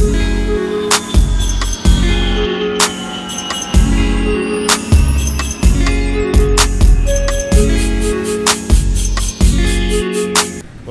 What's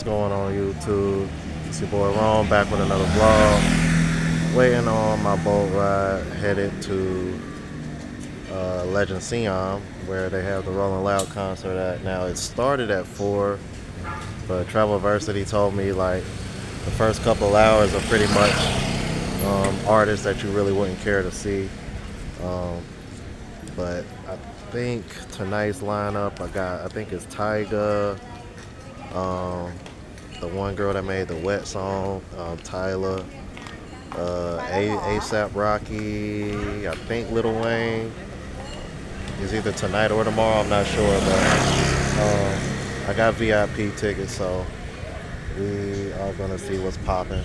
going on YouTube? It's your boy Ron back with another vlog. Waiting on my boat ride headed to Legend Sion, where they have the Rolling Loud concert at. Now it started at 4, but Travelversity told me like the first couple of hours are pretty much artists that you really wouldn't care to see. But I think tonight's lineup, I think it's Tyga, the one girl that made the Wet song, Tyler, ASAP Rocky, I think Lil Wayne is either tonight or tomorrow, I'm not sure, but I got VIP tickets, so we are gonna see what's popping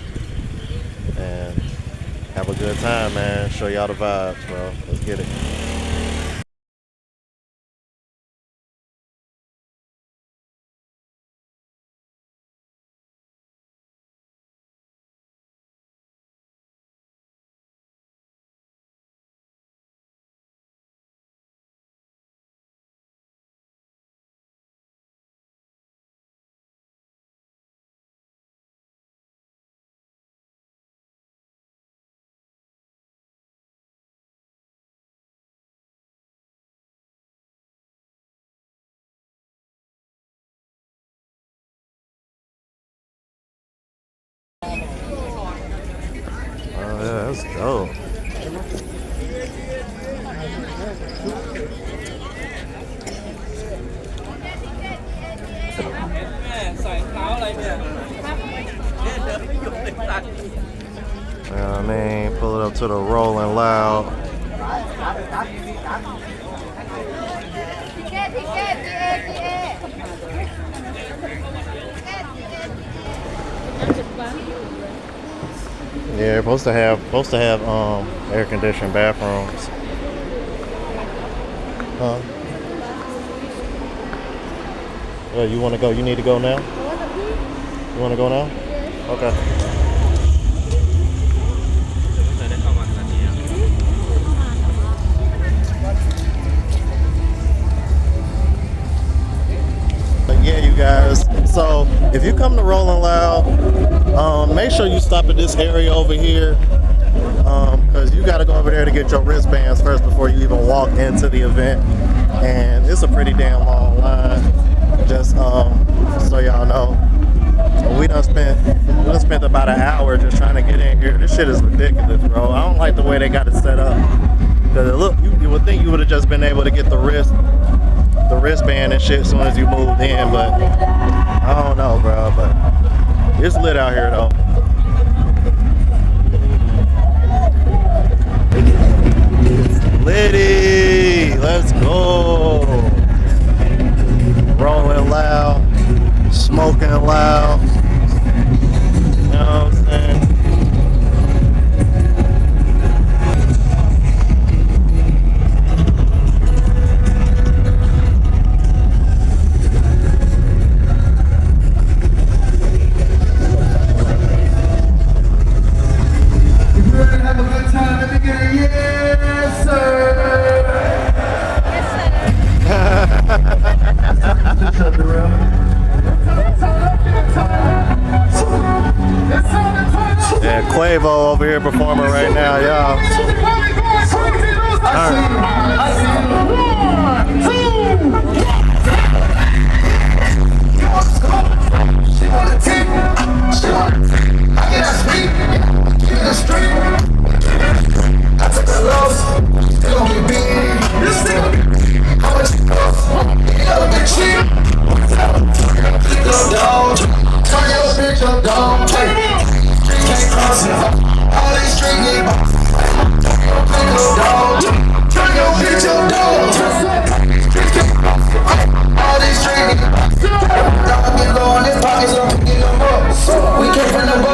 and have a good time, man. Show y'all the vibes, bro. Let's get it. Oh yeah, that's dope. I mean, pull it up to the Rolling Loud. Yeah, supposed to have air conditioned bathrooms. Huh? Yeah, you want to go? You need to go now? You want to go now? Okay. Yeah, you guys, so if you come to Rolling Loud, make sure you stop at this area over here, because you got to go over there to get your wristbands first before you even walk into the event, and it's a pretty damn long line, just so y'all know. So we done spent about an hour just trying to get in here. This shit is ridiculous, bro. I don't like the way they got it set up, because look, you would think you would have just been able to get the wristband and shit as soon as you moved in, but I don't know, bro. But it's lit out here though. Litty, let's go. Rolling loud, smoking loud. You know what I'm saying? Yeah, Quavo over here performing right now, y'all. We came from the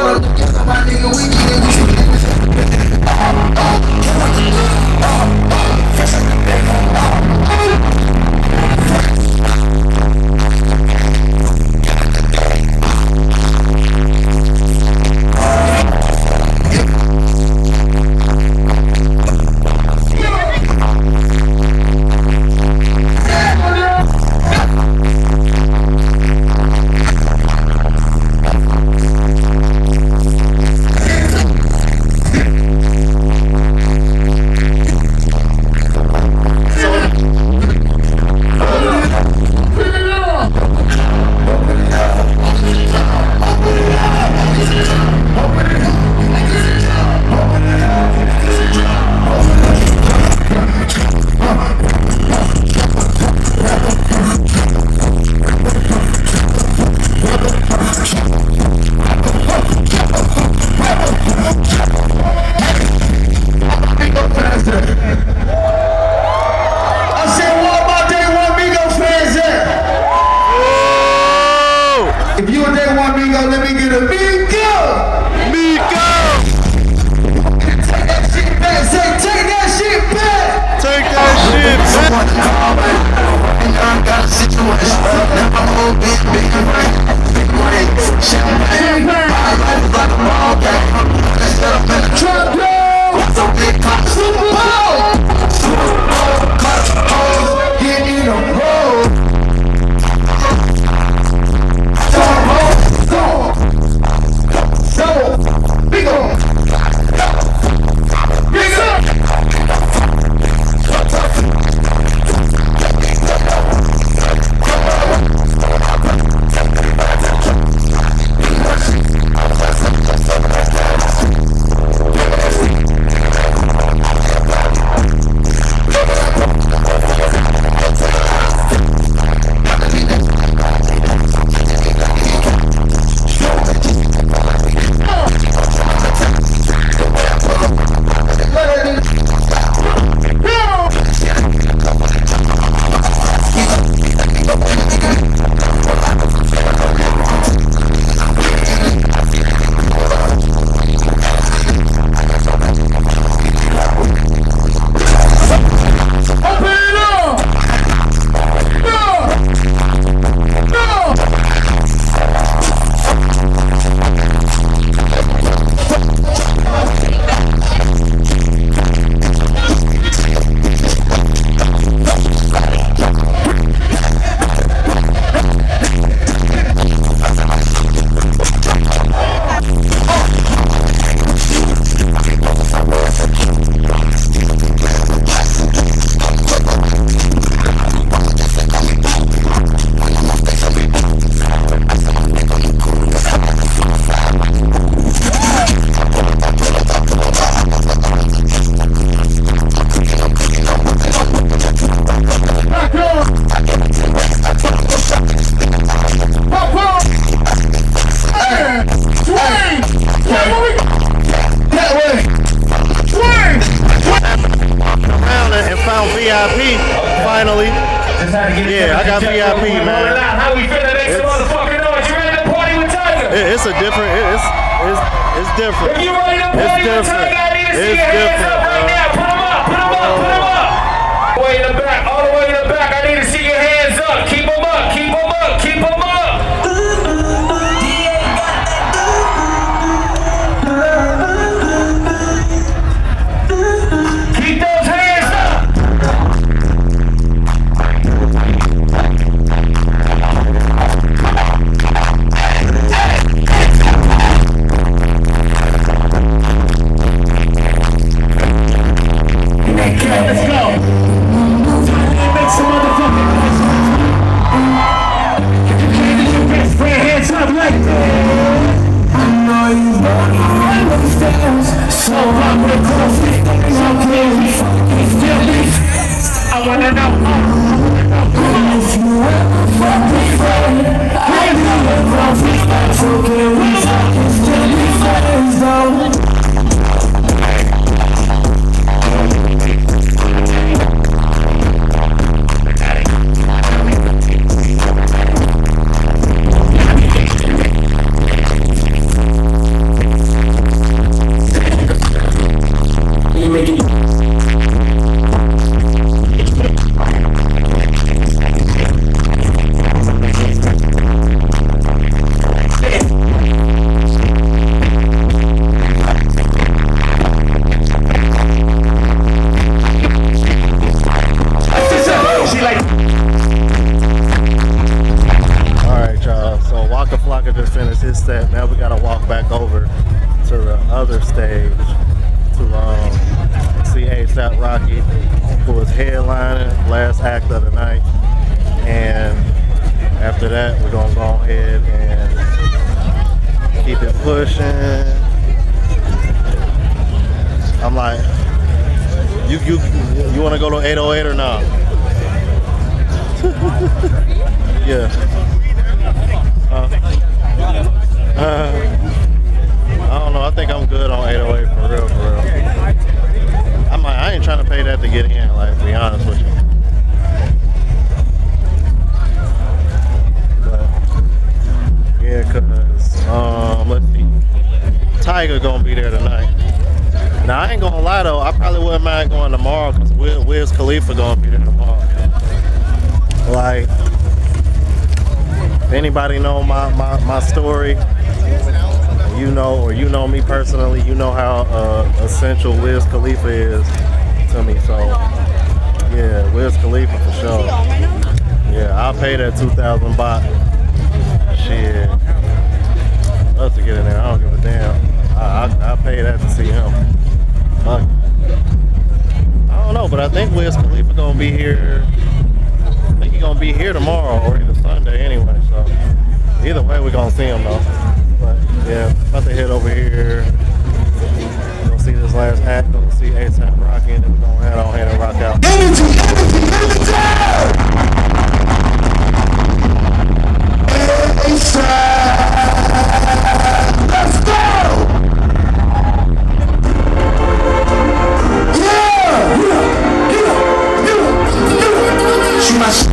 VIP finally. Yeah, I got VIP, man. How we feeling? Make some motherfucking noise. You ready to party with Tiger? It's a different. It's different. If you ready to party with Tiger, I need to see your hands up right now. Put them up. Put them up. Put them up. All the way in the back. All the way in the back. I need to see your hands up. Keep them up. Keep them up. Keep them up. Keep those hands up. Let's go. Make some motherfucking noise. If you can't do your best, put your hands up like that. I know you want to stairs. So I'm with coffee. So can we fucking still be friends? I wanna know. If you ever fucking friend, I know coffee. So can we fucking still be friends though? Set. Now we gotta walk back over to the other stage to see ASAP Rocky, who was headlining last act of the night. And after that, we're gonna go ahead and keep it pushing. I'm like, you wanna go to 808 or not? Yeah. I don't know. I think I'm good on 808 for real, for real. I ain't trying to pay that to get in, like, to be honest with you. But yeah, cause let's see, Tiger gonna be there tonight. Now I ain't gonna lie though, I probably wouldn't mind going tomorrow because Wiz Khalifa gonna be there tomorrow. Like, if anybody know my story, you know, or you know me personally, you know how essential Wiz Khalifa is to me. So yeah, Wiz Khalifa for sure. Yeah, I'll pay that 2,000 baht. Shit, love to get in there. I don't give a damn. I'll pay that to see him. Fuck. I don't know, but I think Wiz Khalifa gonna be here. I think he's gonna be here tomorrow or either Sunday anyway. So either way, we're gonna see him though. But yeah, about to head over here. Gonna see this last act. Gonna see ASAP Rocky, and then we're gonna head on ahead and rock out. Let's go! She must.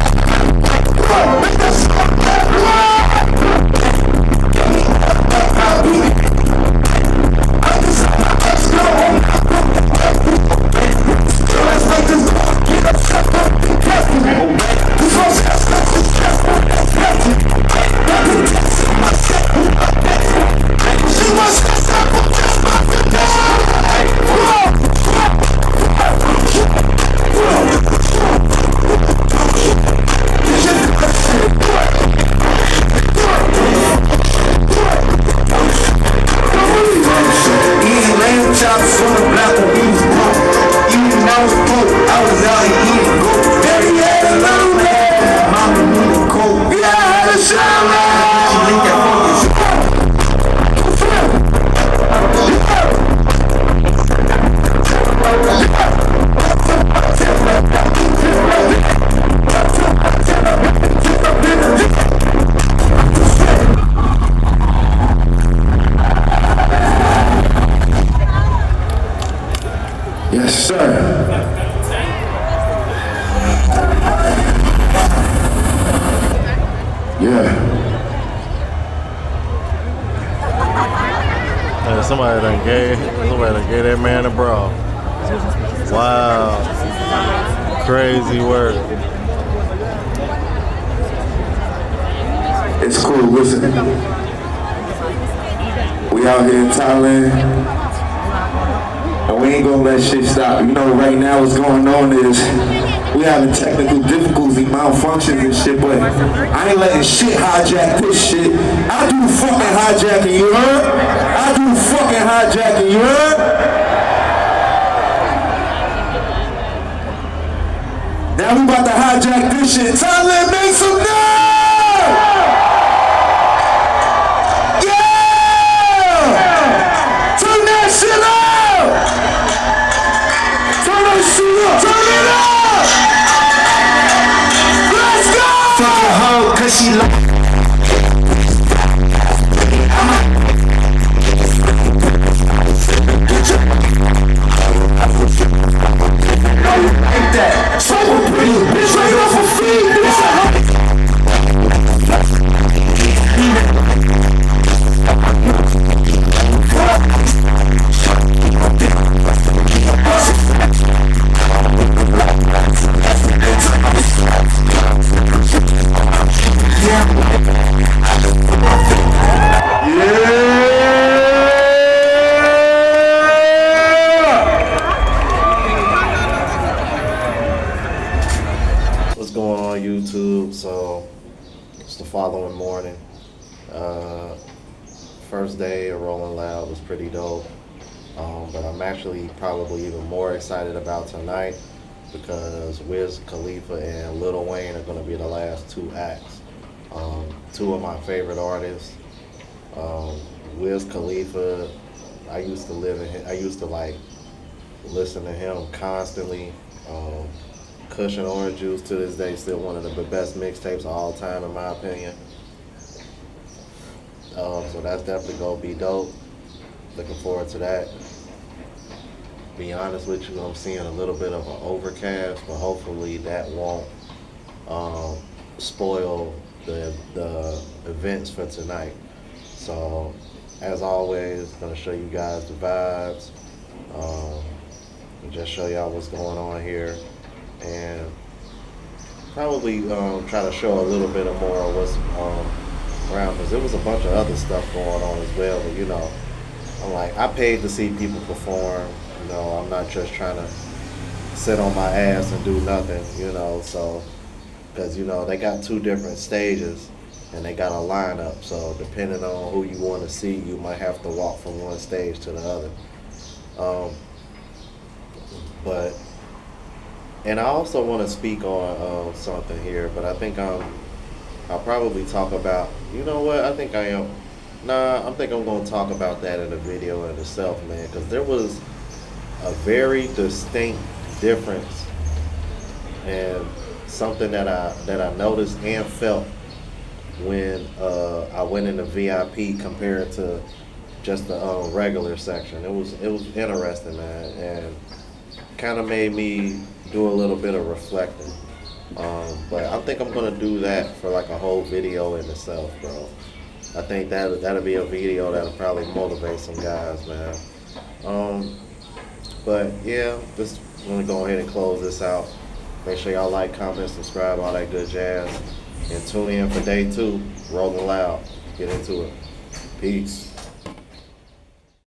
Yeah. Hey, somebody done gave that man a bra. Wow. Crazy work. It's cool, listen. We out here in Thailand, and we ain't gonna let shit stop. You know, right now what's going on is we having technical difficulty, malfunctions and shit, but I ain't letting shit hijack this shit. I do fucking hijacking, you heard? I do fucking hijacking, you heard? Now we about to hijack this shit. Thailand, make some noise! Turn that shit up! Turn that shit up! Turn it up! Let's go! Fucking hoe, cause she like. Like that. So pretty, bitch, right off her feet, bitch. What's going on YouTube? So it's the following morning. First day of Rolling Loud was pretty dope. But I'm actually probably even more excited about tonight because Wiz Khalifa and Lil Wayne are going to be the last two acts. Two of my favorite artists. Wiz Khalifa, I used to like listen to him constantly. Cushion Orange Juice to this day still one of the best mixtapes of all time in my opinion. So that's definitely gonna be dope. Looking forward to that. Be honest with you, I'm seeing a little bit of an overcast, but hopefully that won't spoil the events for tonight. So as always, gonna show you guys the vibes, and just show y'all what's going on here, and probably try to show a little bit of more of what's around, because there was a bunch of other stuff going on as well. But you know, I'm like, I paid to see people perform. You know, I'm not just trying to sit on my ass and do nothing. You know, so because you know they got two different stages and they got a lineup. So depending on who you want to see, you might have to walk from one stage to the other. And I also want to speak on something here, but I think I'll probably talk about, you know what, I think I am. Nah, I think I'm going to talk about that in the video in itself, man, because there was a very distinct difference and something that I noticed and felt when I went in the VIP compared to just the regular section. It was interesting, man, and kind of made me do a little bit of reflecting. But I think I'm gonna do that for like a whole video in itself, bro. I think that'll be a video that'll probably motivate some guys, man. But yeah, just gonna go ahead and close this out. Make sure y'all like, comment, subscribe, all that good jazz, and tune in for day 2. Rolling Loud. Get into it. Peace.